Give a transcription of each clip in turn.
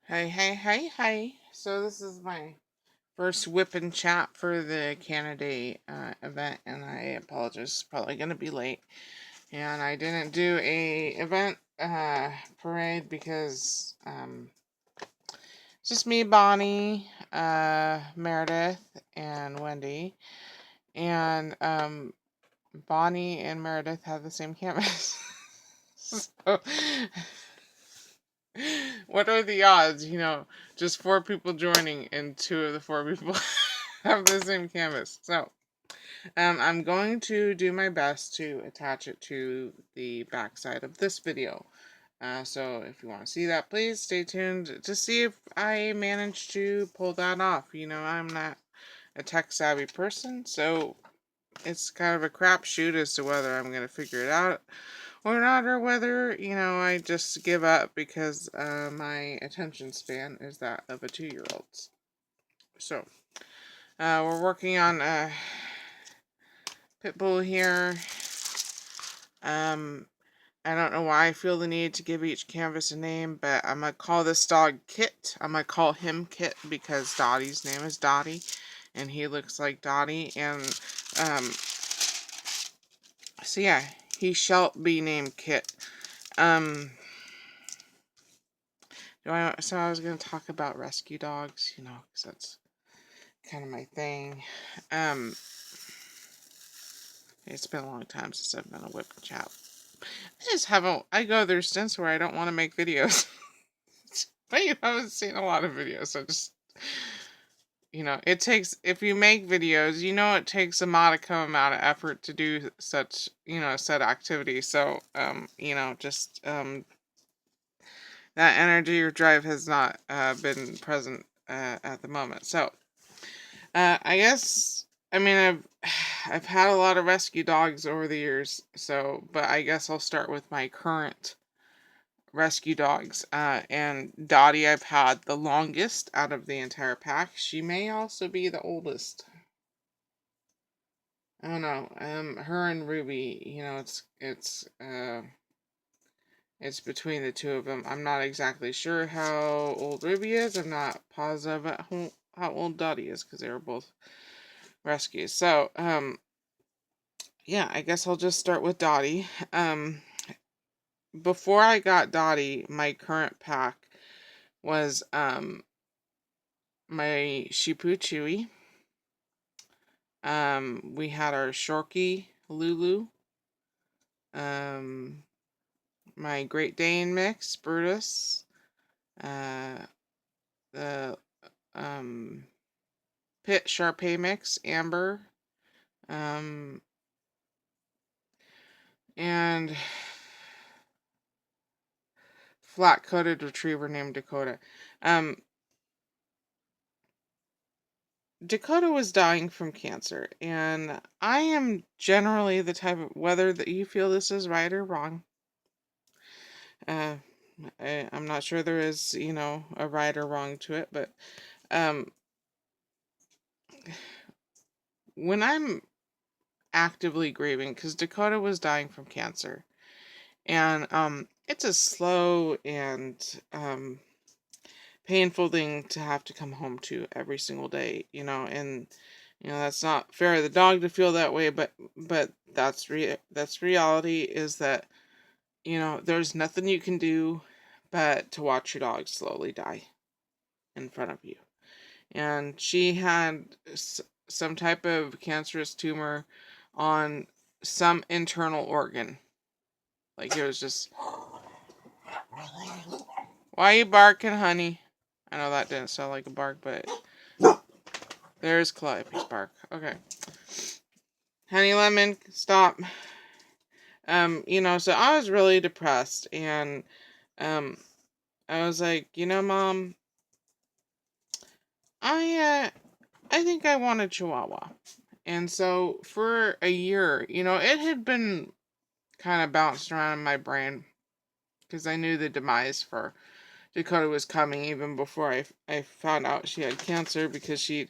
Hey. So this is my first Wip'n'Chat for the Canidae event, and I apologize, it's probably going to be late. And I didn't do a event parade because it's just me, Bonnie, Meredith, and Wendy. And Bonnie and Meredith have the same canvas. So what are the odds, just 4 people joining and 2 of the 4 people have the same canvas. So, I'm going to do my best to attach it to the backside of this video. So if you want to see that, please stay tuned to see if I manage to pull that off. I'm not a tech savvy person, so it's kind of a crapshoot as to whether I'm going to figure it out or not, or whether, I just give up because my attention span is that of a 2-year-old. So, we're working on a Pitbull here. I don't know why I feel the need to give each canvas a name, but I'm going to call this dog Kit. I'm going to call him Kit because Dottie's name is Dottie, and he looks like Dottie, and, so yeah, he shall be named Kit. So I was going to talk about rescue dogs, because that's kind of my thing. It's been a long time since I've been a Wip'n'Chat. I go through stints where I don't want to make videos. But I haven't seen a lot of videos, so just, it takes, if you make videos, it takes a modicum amount of effort to do such, said activity. So, that energy or drive has not been present at the moment. So, I guess, I've had a lot of rescue dogs over the years, but I guess I'll start with my current rescue dogs. And Dottie I've had the longest out of the entire pack. She may also be the oldest. I don't know. Her and Ruby, it's between the two of them. I'm not exactly sure how old Ruby is. I'm not positive at how old Dottie is because they were both rescues. So, yeah, I guess I'll just start with Dottie. Before I got Dottie, my current pack was my Shih Tzu Chewy. We had our Shorky Lulu. My Great Dane mix, Brutus. The Pit Shar-Pei mix, Amber. And flat-coated retriever named Dakota. Dakota was dying from cancer, and I am generally the type of, whether that you feel this is right or wrong, I'm not sure there is, a right or wrong to it, but when I'm actively grieving, because Dakota was dying from cancer, and it's a slow and painful thing to have to come home to every single day, and that's not fair to the dog to feel that way, but that's reality, is that there's nothing you can do but to watch your dog slowly die in front of you. And she had some type of cancerous tumor on some internal organ. Like, it was just, why are you barking, honey? I know that didn't sound like a bark, but there's Calliope's bark. Okay. Honey Lemon, stop. So I was really depressed, and I was like, Mom, I think I want a Chihuahua. And so for a year, it had been kind of bounced around in my brain because I knew the demise for Dakota was coming even before I found out she had cancer, because she'd,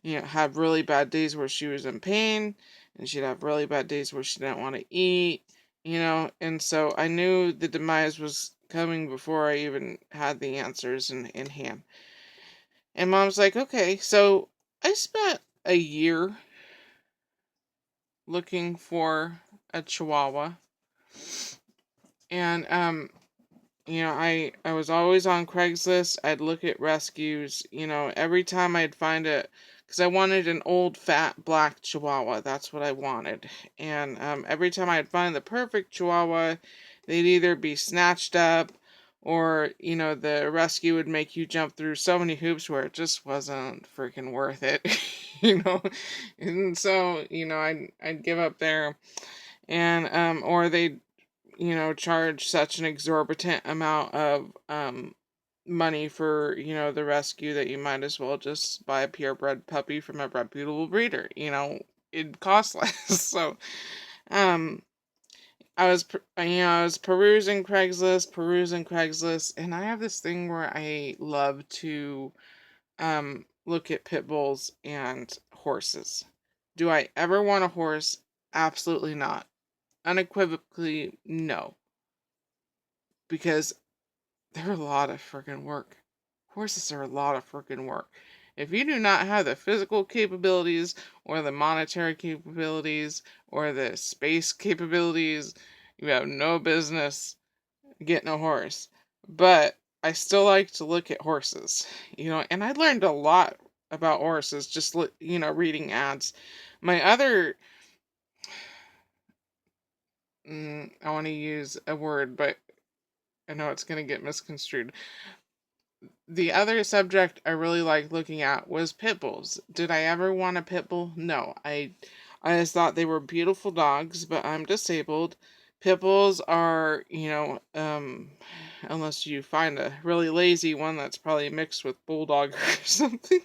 have really bad days where she was in pain, and she'd have really bad days where she didn't want to eat, and so I knew the demise was coming before I even had the answers in hand. And Mom's like, okay, so I spent a year looking for a Chihuahua. And I was always on Craigslist. I'd look at rescues, every time I'd find it, because I wanted an old, fat, black Chihuahua. That's what I wanted. And every time I'd find the perfect Chihuahua, they'd either be snatched up or, the rescue would make you jump through so many hoops where it just wasn't freaking worth it, And so, I'd give up there. And, or they'd charge such an exorbitant amount of money for, the rescue that you might as well just buy a purebred puppy from a reputable breeder. It'd cost less. So, um, I was perusing Craigslist, and I have this thing where I love to look at pit bulls and horses. Do I ever want a horse? Absolutely not. Unequivocally, no. Because they're a lot of freaking work. Horses are a lot of freaking work. If you do not have the physical capabilities or the monetary capabilities or the space capabilities, you have no business getting a horse. But I still like to look at horses, and I learned a lot about horses just, reading ads. My other, I want to use a word, but I know it's going to get misconstrued. The other subject I really liked looking at was pit bulls. Did I ever want a pit bull? No. I just thought they were beautiful dogs, but I'm disabled. Pit bulls are, unless you find a really lazy one that's probably mixed with bulldog or something.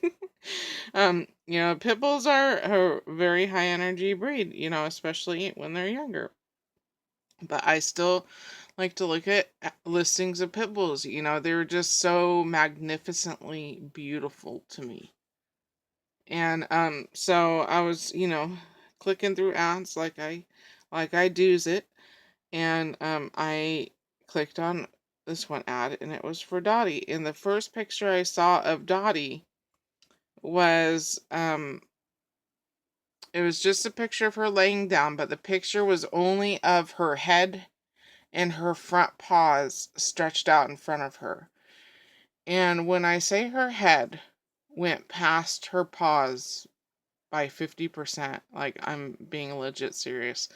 Pit bulls are a very high energy breed, especially when they're younger. But I still like to look at listings of pit bulls. They were just so magnificently beautiful to me. And so I was, clicking through ads like I do's it, and I clicked on this one ad, and it was for Dottie. And the first picture I saw of Dottie was it was just a picture of her laying down, but the picture was only of her head and her front paws stretched out in front of her. And when I say her head went past her paws by 50%, like I'm being legit serious.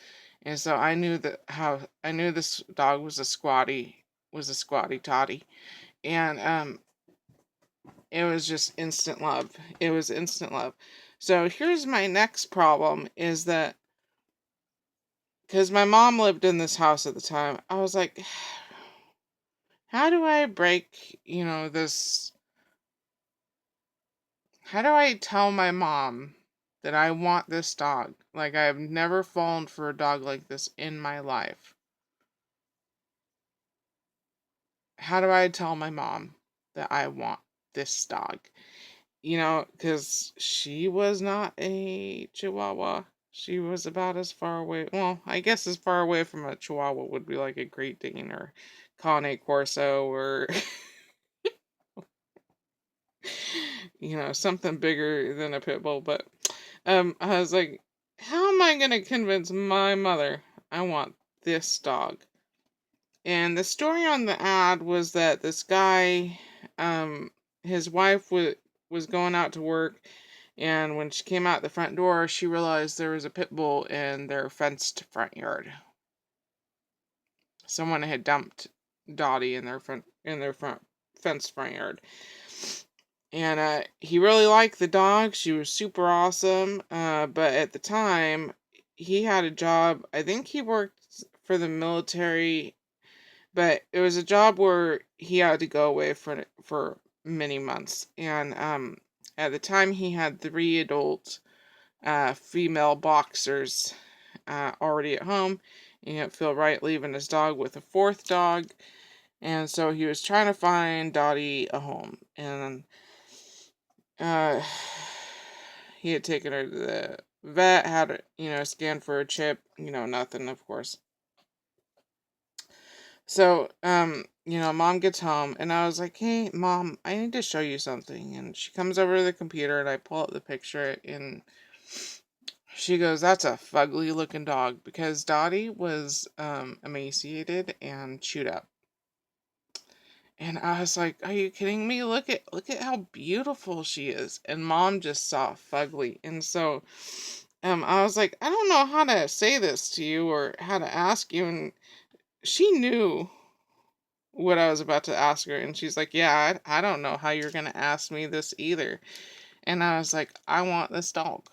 And so I knew this dog was a squatty toddy. And it was just instant love. It was instant love. So here's my next problem is that because my mom lived in this house at the time, I was like, how do I break, this? How do I tell my mom that I want this dog? Like, I have never fallen for a dog like this in my life. How do I tell my mom that I want this dog? Because she was not a Chihuahua. She was about as far away. Well, I guess as far away from a Chihuahua would be like a Great Dane or Cane Corso or something bigger than a pit bull. But I was like, how am I gonna convince my mother I want this dog? And the story on the ad was that this guy, his wife was going out to work, and when she came out the front door, she realized there was a pit bull in their fenced front yard. Someone had dumped Dottie in their front fenced front yard. And he really liked the dog. She was super awesome. But at the time, he had a job. I think he worked for the military, but it was a job where he had to go away for many months. And at the time, he had 3 adult female boxers already at home. He didn't feel right leaving his dog with a 4th dog. And so he was trying to find Dottie a home. And uh, he had taken her to the vet, had her, scanned for a chip, nothing, of course. So, Mom gets home, and I was like, hey, Mom, I need to show you something. And she comes over to the computer, and I pull up the picture, and she goes, that's a fugly looking dog, because Dottie was emaciated and chewed up. And I was like, are you kidding me? Look at how beautiful she is. And Mom just saw fugly. And so I was like, I don't know how to say this to you or how to ask you. And she knew what I was about to ask her. And she's like, yeah, I don't know how you're going to ask me this either. And I was like, I want this dog.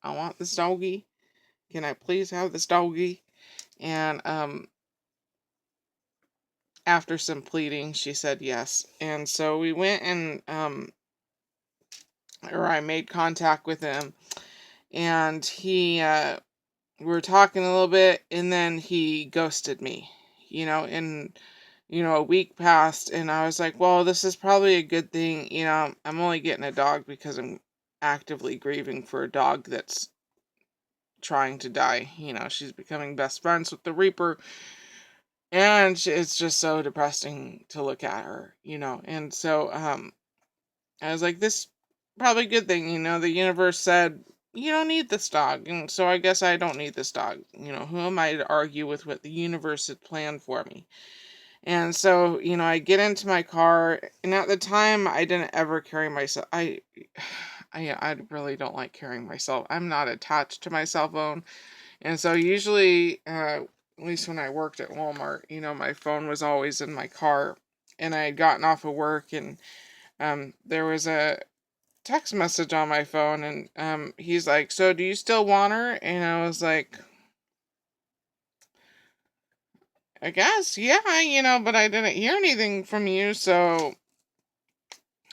I want this doggy. Can I please have this doggy? And after some pleading, she said yes. And so we went and or I made contact with him, and we were talking a little bit, and then he ghosted me, and a week passed, and I was like, well, this is probably a good thing. I'm only getting a dog because I'm actively grieving for a dog that's trying to die. She's becoming best friends with the Reaper, and it's just so depressing to look at her, and so I was like, this probably a good thing, the universe said, you don't need this dog, and so I guess I don't need this dog. Who am I to argue with what the universe had planned for me? And so, I get into my car, and at the time, I didn't ever carry myself. I really don't like carrying myself. I'm not attached to my cell phone, and so usually, at least when I worked at Walmart, my phone was always in my car, and I had gotten off of work, and there was a text message on my phone, and he's like, so do you still want her? And I was like, I guess, yeah, but I didn't hear anything from you, so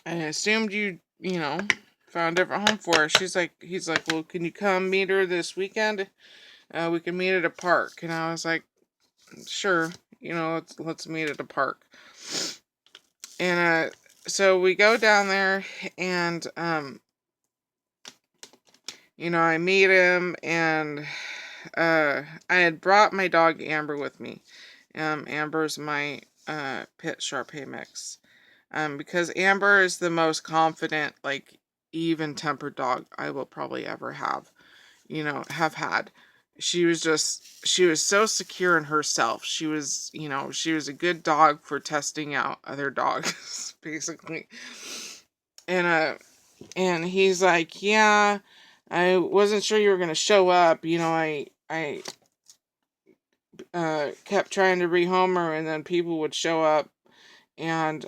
I assumed you found a different home for her. He's like, well, can you come meet her this weekend? We can meet at a park. And I was like, sure, let's meet at a park. And so we go down there, and I meet him, and I had brought my dog Amber with me. Amber's my pit Shar-Pei mix. Because Amber is the most confident, like, even-tempered dog I will probably ever have had. She was so secure in herself. She was a good dog for testing out other dogs, basically. And he's like, yeah, I wasn't sure you were gonna show up. I kept trying to rehome her, and then people would show up, and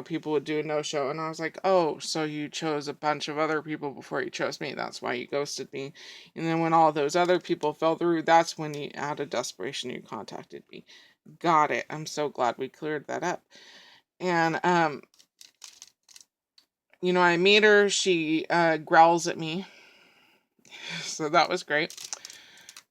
people would do a no-show, and I was like, oh, so you chose a bunch of other people before you chose me. That's why you ghosted me. And then when all those other people fell through, that's when you, out of desperation, you contacted me. Got it. I'm so glad we cleared that up. And I meet her. She growls at me, so that was great.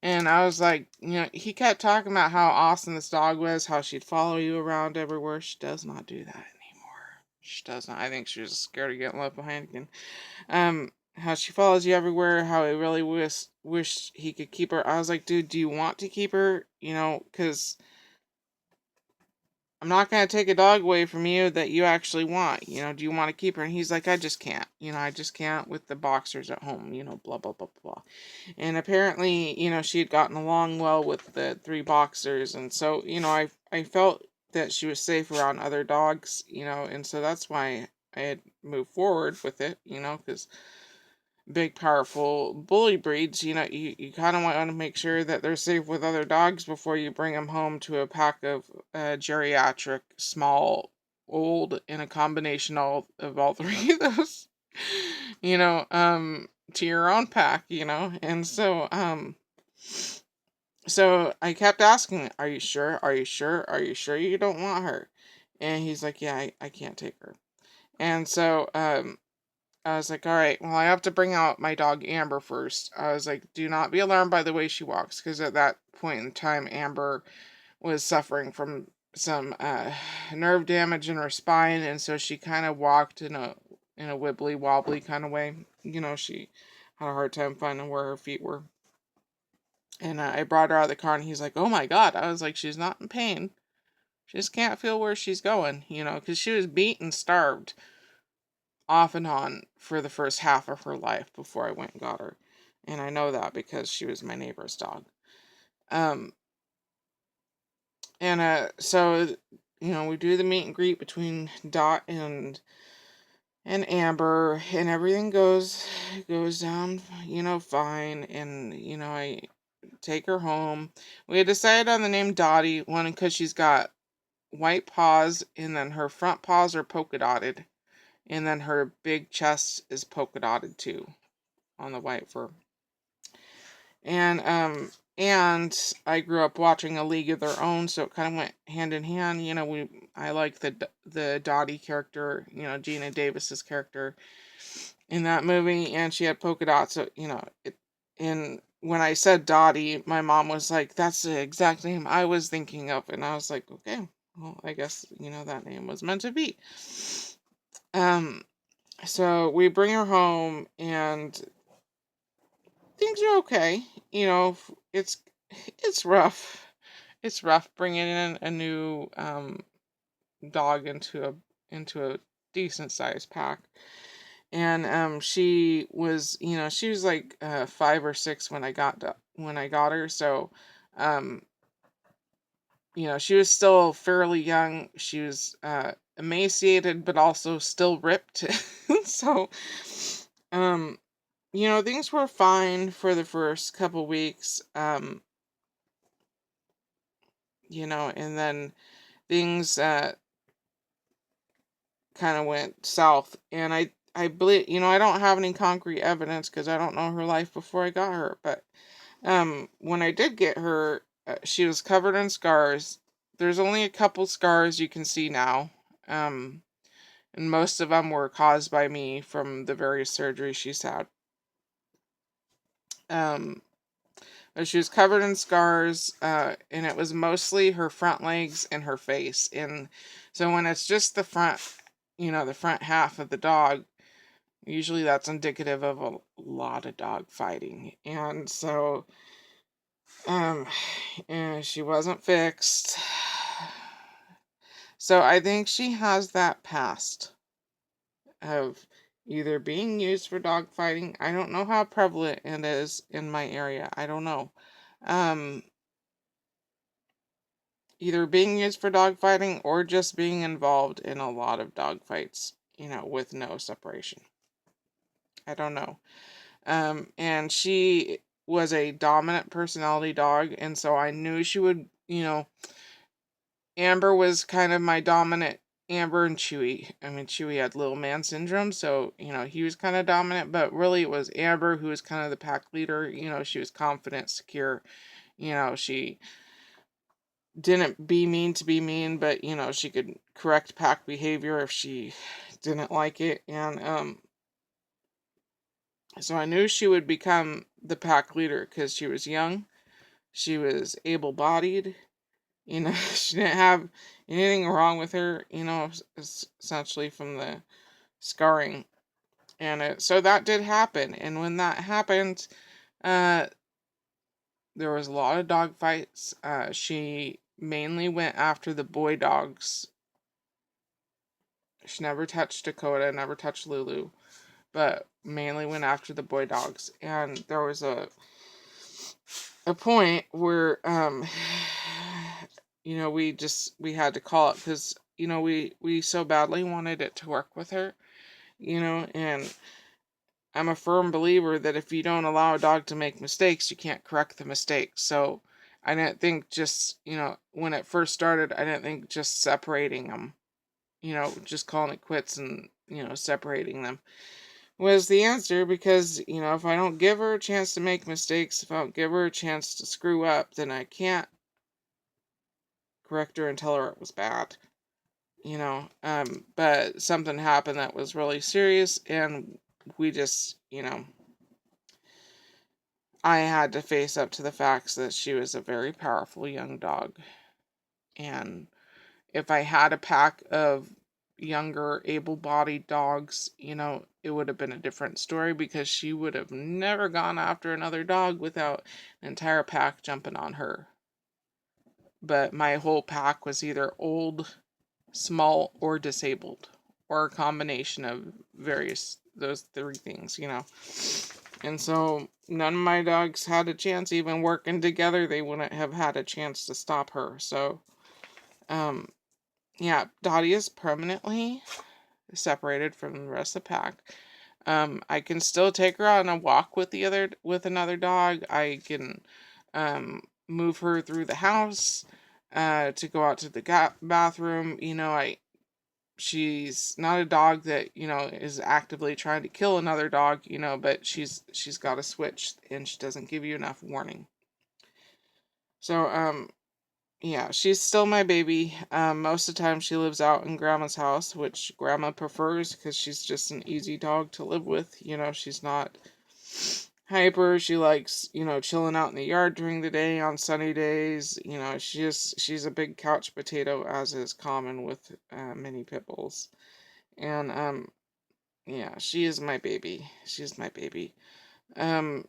And I was like, he kept talking about how awesome this dog was, how she'd follow you around everywhere. She does not do that anymore. She does not. I think she was scared of getting left behind again. How she follows you everywhere, how he really wish he could keep her. I was like, dude, do you want to keep her? Because I'm not going to take a dog away from you that you actually want. Do you want to keep her? And he's like, I just can't. I just can't with the boxers at home, blah, blah, blah, blah. And apparently, she had gotten along well with the 3 boxers. And so, I felt that she was safe around other dogs, and so that's why I had moved forward with it, because big, powerful bully breeds, you kind of want to make sure that they're safe with other dogs before you bring them home to a pack of geriatric, small, old, and a combination of all 3 of those, to your own pack, and so I kept asking, are you sure? Are you sure? Are you sure you don't want her? And he's like, yeah, I can't take her. And so, I was like, all right, well, I have to bring out my dog Amber first. I was like, do not be alarmed by the way she walks, because at that point in time, Amber was suffering from some nerve damage in her spine, and so she kind of walked in a wibbly wobbly kind of way. She had a hard time finding where her feet were. And I brought her out of the car, and he's like, oh my God. I was like, she's not in pain. She just can't feel where she's going, you know, because she was beat and starved off and on for the first half of her life before I went and got her. And I know that because she was my neighbor's dog. Um, so, you know, we do the meet and greet between Dot and Amber, and everything goes down, you know, fine. And, you know, I take her home. We had decided on the name Dottie, one because she's got white paws, and then her front paws are polka dotted, and then her big chest is polka dotted too on the white fur. And I grew up watching A League of Their Own, so it kind of went hand in hand. You know, I like the Dottie character, you know, Gina Davis's character in that movie, and she had polka dots. So, you know, and when I said Dottie, my mom was like, "That's the exact name I was thinking of," and I was like, "Okay, well, I guess you know that name was meant to be." So we bring her home, and things are okay. You know, it's rough. It's rough bringing in a new dog into a decent sized pack. And she was, you know, she was like 5 or 6 when I got her. So, um, you know, she was still fairly young. She was emaciated, but also still ripped. So, um, you know, things were fine for the first couple weeks. You know, and then things kind of went south. And I believe, you know, I don't have any concrete evidence because I don't know her life before I got her. But when I did get her, she was covered in scars. There's only a couple scars you can see now. And most of them were caused by me from the various surgeries she's had. But she was covered in scars, and it was mostly her front legs and her face. And so when it's just the front, you know, the front half of the dog, usually that's indicative of a lot of dog fighting. And so, and she wasn't fixed. So I think she has that past of either being used for dog fighting. I don't know how prevalent it is in my area. I don't know. Um, Either being used for dog fighting or just being involved in a lot of dog fights, you know, with no separation. I don't know. And she was a dominant personality dog, and so I knew she would, you know, Amber was kind of my dominant. Amber and Chewy. I mean, Chewy had little man syndrome, so, you know, he was kind of dominant, but really it was Amber who was kind of the pack leader. You know, she was confident, secure. You know, she didn't be mean to be mean, but, you know, she could correct pack behavior if she didn't like it. And, so I knew she would become the pack leader because she was young. She was able-bodied. You know, she didn't have anything wrong with her, you know, essentially from the scarring. And so that did happen. And when that happened, uh, there was a lot of dog fights. She mainly went after the boy dogs. She never touched Dakota, never touched Lulu, but mainly went after the boy dogs. And there was a point where you know, we had to call it because, you know, we so badly wanted it to work with her, you know. And I'm a firm believer that if you don't allow a dog to make mistakes, you can't correct the mistakes. So I didn't think just, you know, when it first started, I didn't think just separating them, you know, just calling it quits and, you know, separating them was the answer. Because, you know, if I don't give her a chance to make mistakes, if I don't give her a chance to screw up, then I can't correct her and tell her it was bad, you know. But something happened that was really serious, and we just, you know, I had to face up to the facts that she was a very powerful young dog. And if I had a pack of younger, able-bodied dogs, you know, it would have been a different story because she would have never gone after another dog without an entire pack jumping on her. but my whole pack was either old, small, or disabled, or a combination of those three things, you know. And so none of my dogs had a chance. Even working together, they wouldn't have had a chance to stop her. So, yeah, Dottie is permanently separated from the rest of the pack. I can still take her on a walk with another dog. I can move her through the house to go out to the bathroom. You know, she's not a dog that, you know, is actively trying to kill another dog, you know, but she's got a switch and she doesn't give you enough warning. So yeah, she's still my baby. Most of the time she lives out in Grandma's house, which Grandma prefers because she's just an easy dog to live with. You know, she's not hyper. She likes, you know, chilling out in the yard during the day on sunny days. You know, she's a big couch potato, as is common with many pit bulls. And yeah, she is my baby. She's my baby. Um,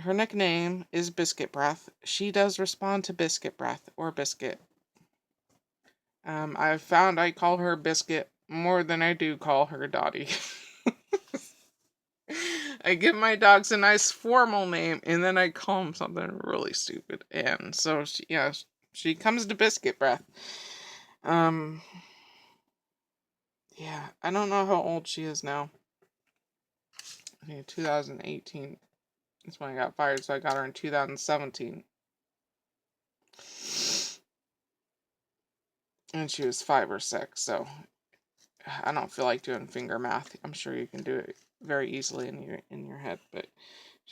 her nickname is Biscuit Breath. She does respond to Biscuit Breath or Biscuit. I've found I call her Biscuit more than I do call her Dottie. I give my dogs a nice formal name and then I call them something really stupid. And so she comes to Biscuit Breath. Yeah, I don't know how old she is now. I think 2018 is when I got fired, so I got her in 2017. And she was 5 or 6, so I don't feel like doing finger math. I'm sure you can do it very easily in your head, but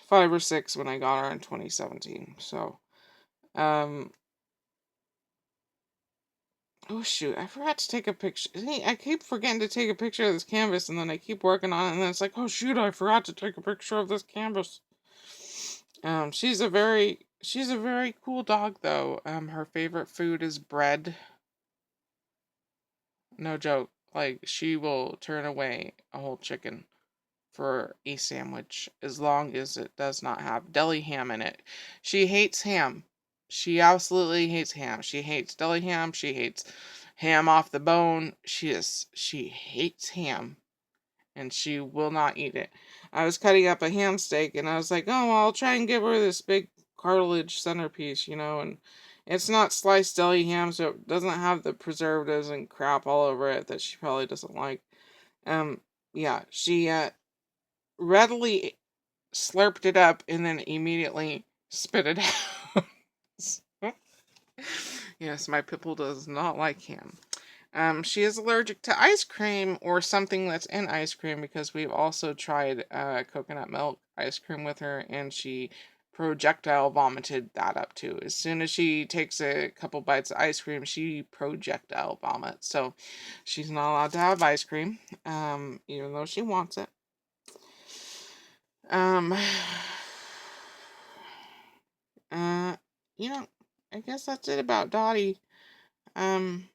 5 or 6 when I got her in 2017. So, oh shoot, I forgot to take a picture. I keep forgetting to take a picture of this canvas, and then I keep working on it, and then it's like, oh shoot, I forgot to take a picture of this canvas. She's a very cool dog though. Her favorite food is bread. No joke. Like, she will turn away a whole chicken for a sandwich as long as it does not have deli ham in it. She hates ham. She absolutely hates ham. She hates deli ham. She hates ham off the bone. She hates ham and she will not eat it. I was cutting up a ham steak and I was like, oh, well, I'll try and give her this big cartilage centerpiece, you know, and it's not sliced deli ham, so it doesn't have the preservatives and crap all over it that she probably doesn't like. Yeah, she readily slurped it up and then immediately spit it out. Yes, my pit bull does not like ham. She is allergic to ice cream or something that's in ice cream because we've also tried coconut milk ice cream with her and she projectile vomited that up too. As soon as she takes a couple bites of ice cream, she projectile vomits. So she's not allowed to have ice cream, even though she wants it. Um, you know, I guess that's it about Dottie. Um,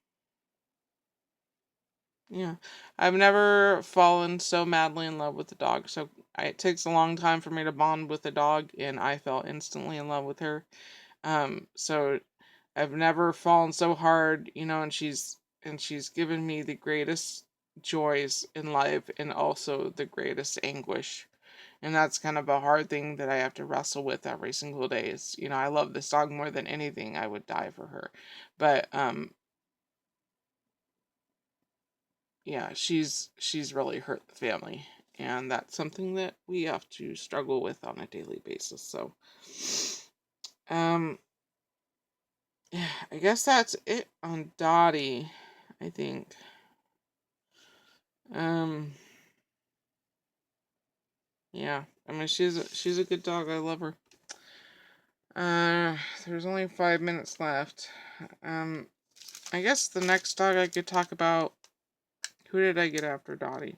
yeah, I've never fallen so madly in love with a dog. So it takes a long time for me to bond with a dog, and I fell instantly in love with her. So I've never fallen so hard, you know, and she's given me the greatest joys in life and also the greatest anguish. And that's kind of a hard thing that I have to wrestle with every single day. Is, you know, I love this dog more than anything. I would die for her. But yeah, she's really hurt the family. And that's something that we have to struggle with on a daily basis. So um yeah, I guess that's it on Dottie, I think. Um yeah. I mean she's a good dog. I love her. There's only 5 minutes left. Um I guess the next dog I could talk about, who did I get after Dottie?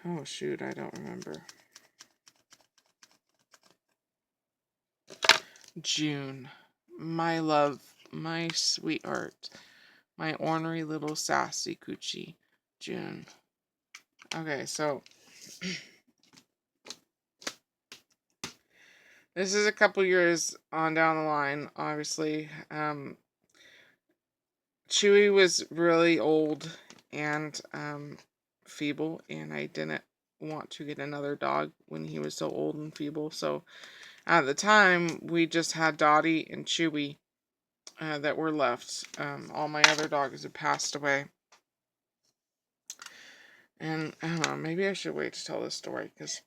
Oh shoot, I don't remember. June. My love, my sweetheart, my ornery little sassy coochie. June. Okay, so This is a couple years on down the line, obviously. Chewy was really old and feeble, and I didn't want to get another dog when he was so old and feeble. So at the time, we just had Dottie and Chewy that were left. All my other dogs had passed away. And I don't know, maybe I should wait to tell this story because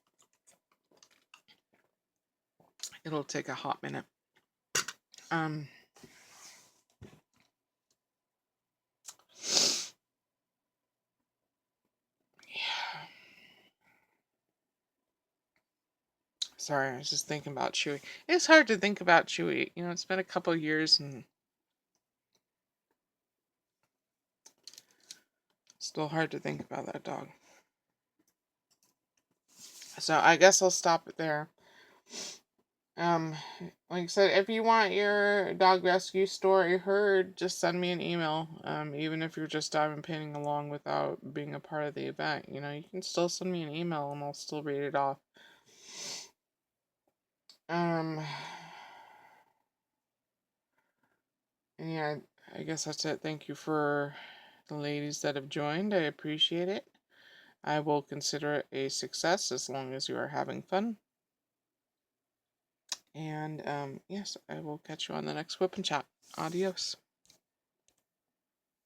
it'll take a hot minute. Yeah. Sorry, I was just thinking about Chewy. It's hard to think about Chewy. You know, it's been a couple years and still hard to think about that dog. So I guess I'll stop it there. Like I said, if you want your dog rescue story heard, just send me an email. Even if you're just diving painting along without being a part of the event, you know, you can still send me an email and I'll still read it off. And yeah, I guess that's it. Thank you for the ladies that have joined. I appreciate it. I will consider it a success as long as you are having fun. And yes, I will catch you on the next Wip'n'Chat. Adios.